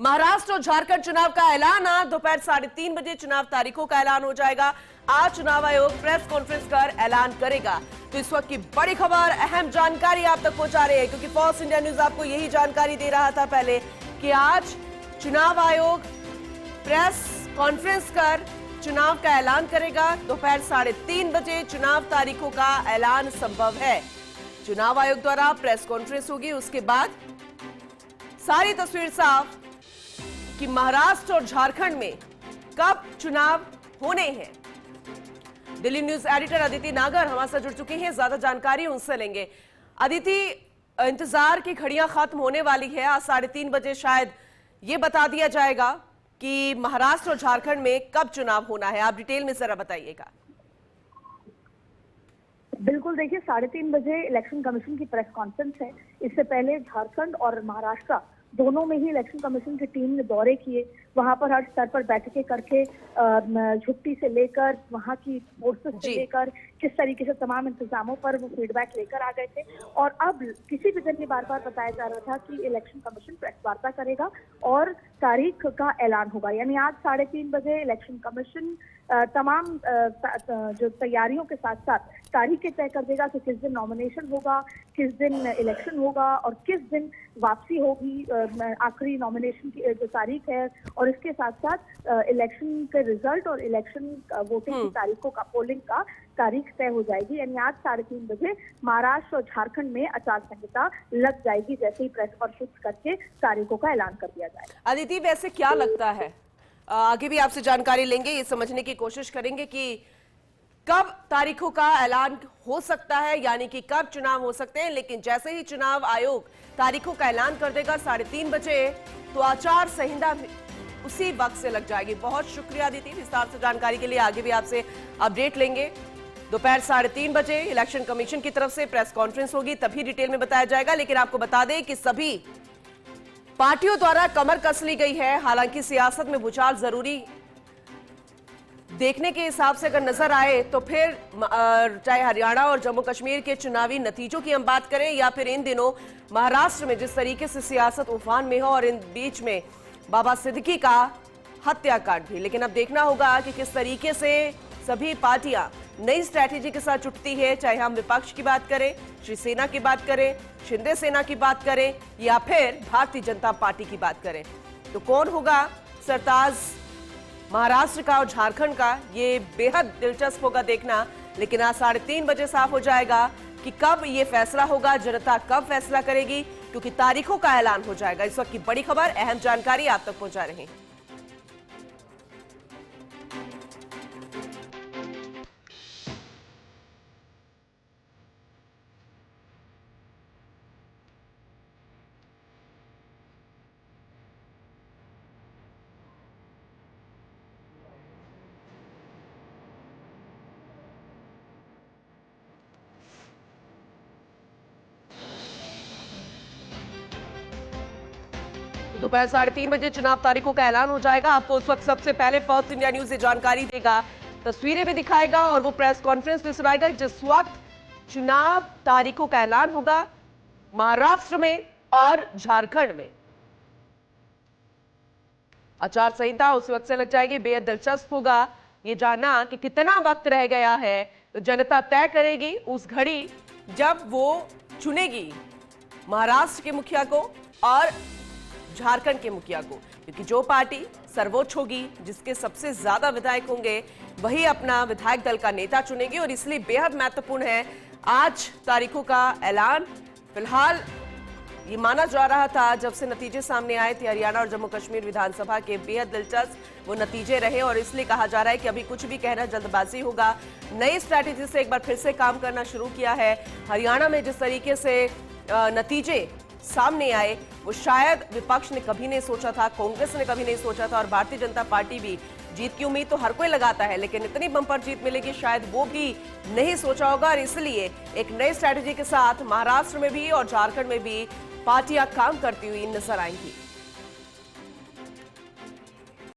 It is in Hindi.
महाराष्ट्र और झारखंड चुनाव का ऐलान आज दोपहर 3:30 बजे चुनाव तारीखों का ऐलान हो जाएगा। आज चुनाव आयोग प्रेस कॉन्फ्रेंस कर ऐलान करेगा। तो इस वक्त की बड़ी खबर, अहम जानकारी आप तक पहुंचा रहे हैं, क्योंकि फॉक्स इंडिया न्यूज आपको यही जानकारी दे रहा था पहले कि आज चुनाव आयोग प्रेस कॉन्फ्रेंस कर चुनाव का ऐलान करेगा। दोपहर 3:30 बजे चुनाव तारीखों का ऐलान संभव है। चुनाव आयोग द्वारा प्रेस कॉन्फ्रेंस होगी, उसके बाद सारी तस्वीर साफ कि महाराष्ट्र और झारखंड में कब चुनाव होने हैं। दिल्ली न्यूज एडिटर अदिति नागर हमारे साथ जुड़ चुकी हैं, ज्यादा जानकारी उनसे लेंगे। अदिति, इंतजार की घड़ियां खत्म होने वाली है। आज 3:30 बजे शायद ये बता दिया जाएगा कि महाराष्ट्र और झारखंड में कब चुनाव होना है। आप डिटेल में जरा बताइएगा। बिल्कुल, देखिए 3:30 बजे इलेक्शन कमीशन की प्रेस कॉन्फ्रेंस है। इससे पहले झारखंड और महाराष्ट्र दोनों में ही इलेक्शन कमीशन की टीम ने दौरे किए। वहां पर हर स्तर पर बैठकें करके छुट्टी से लेकर वहां की फोर्सेस से लेकर किस तरीके से तमाम इंतजामों पर वो फीडबैक लेकर आ गए थे। और अब किसी भी दिन ये बार बार बताया जा रहा था कि इलेक्शन कमीशन प्रेस वार्ता करेगा और तारीख का ऐलान होगा। यानी आज 3:30 बजे इलेक्शन कमीशन तमाम जो तैयारियों के साथ साथ तारीखें तय कर देगा कि किस दिन नॉमिनेशन होगा, किस दिन इलेक्शन होगा और किस दिन वापसी होगी। आखिरी नॉमिनेशन की जो तारीख है और इसके साथ साथ इलेक्शन के रिजल्ट और इलेक्शन वोटिंग की तारीखों का, पोलिंग का तारीख तय हो जाएगी। यानी आज 3:30 बजे महाराष्ट्र और झारखंड में आचार संहिता लग जाएगी, जैसे ही प्रेस कॉन्फ्रेंस करके तारीखों का ऐलान कर दिया जाएगा। अदिति, वैसे क्या लगता है, आगे भी आपसे जानकारी लेंगे, ये समझने की कोशिश करेंगे कि कब तारीखों का ऐलान हो सकता है, यानी कि कब चुनाव हो सकते हैं। लेकिन जैसे ही चुनाव आयोग तारीखों का ऐलान कर देगा 3:30 बजे, तो आचार संहिता उसी वक्त से लग जाएगी। बहुत शुक्रिया अदिति, विस्तार से जानकारी के लिए आगे भी आपसे अपडेट लेंगे। दोपहर 3:30 बजे इलेक्शन कमीशन की तरफ से प्रेस कॉन्फ्रेंस होगी, तभी डिटेल में बताया जाएगा। लेकिन आपको बता दें कि सभी पार्टियों द्वारा कमर कस ली गई है। हालांकि सियासत में भूचाल जरूरी देखने के हिसाब से अगर नजर आए तो फिर चाहे हरियाणा और जम्मू कश्मीर के चुनावी नतीजों की हम बात करें या फिर इन दिनों महाराष्ट्र में जिस तरीके से सियासत उफान में हो और इन बीच में बाबा सिद्दीकी का हत्याकांड भी। लेकिन अब देखना होगा कि किस तरीके से सभी पार्टियां नई स्ट्रैटेजी के साथ जुटती है, चाहे हम विपक्ष की बात करें, शिवसेना की बात करें, शिंदे सेना की बात करें या फिर भारतीय जनता पार्टी की बात करें। तो कौन होगा सरताज महाराष्ट्र का और झारखंड का, ये बेहद दिलचस्प होगा देखना। लेकिन आज 3:30 बजे साफ हो जाएगा कि कब ये फैसला होगा, जनता कब फैसला करेगी, क्योंकि तारीखों का ऐलान हो जाएगा। इस वक्त की बड़ी खबर, अहम जानकारी आप तक पहुंचा रहे हैं। दोपहर 3:30 बजे चुनाव तारीखों का ऐलान हो जाएगा। आपको उस वक्त सबसे पहले फॉक्स इंडिया न्यूज से जानकारी देगा, तस्वीरें भी दिखाएगा और वो प्रेस कॉन्फ्रेंस भी सुनाएगा जिस वक्त चुनाव तारीखों का ऐलान होगा महाराष्ट्र में और झारखंड में। आचार संहिता उस वक्त से लग जाएगी। बेहद दिलचस्प होगा ये जानना कि कितना वक्त रह गया है। तो जनता तय करेगी उस घड़ी जब वो चुनेगी महाराष्ट्र के मुखिया को और झारखंड के मुखिया को, क्योंकि जो पार्टी सर्वोच्च होगी, जिसके सबसे ज्यादा विधायक होंगे, वही अपना विधायक दल का नेता चुनेगी। और इसलिए बेहद महत्वपूर्ण है आज तारीखों का ऐलान। फिलहाल ये माना जा रहा था जब से नतीजे सामने आए थे हरियाणा और जम्मू कश्मीर विधानसभा के, बेहद दिलचस्प वो नतीजे रहे और इसलिए कहा जा रहा है कि अभी कुछ भी कहना जल्दबाजी होगा। नई स्ट्रैटेजी से एक बार फिर से काम करना शुरू किया है। हरियाणा में जिस तरीके से नतीजे सामने आए वो शायद विपक्ष ने कभी नहीं सोचा था, कांग्रेस ने कभी नहीं सोचा था और भारतीय जनता पार्टी भी। जीत की उम्मीद तो हर कोई लगाता है, लेकिन इतनी बम्पर जीत मिलेगी शायद वो भी नहीं सोचा होगा। और इसलिए एक नई स्ट्रैटेजी के साथ महाराष्ट्र में भी और झारखंड में भी पार्टियां काम करती हुई नजर आएंगी।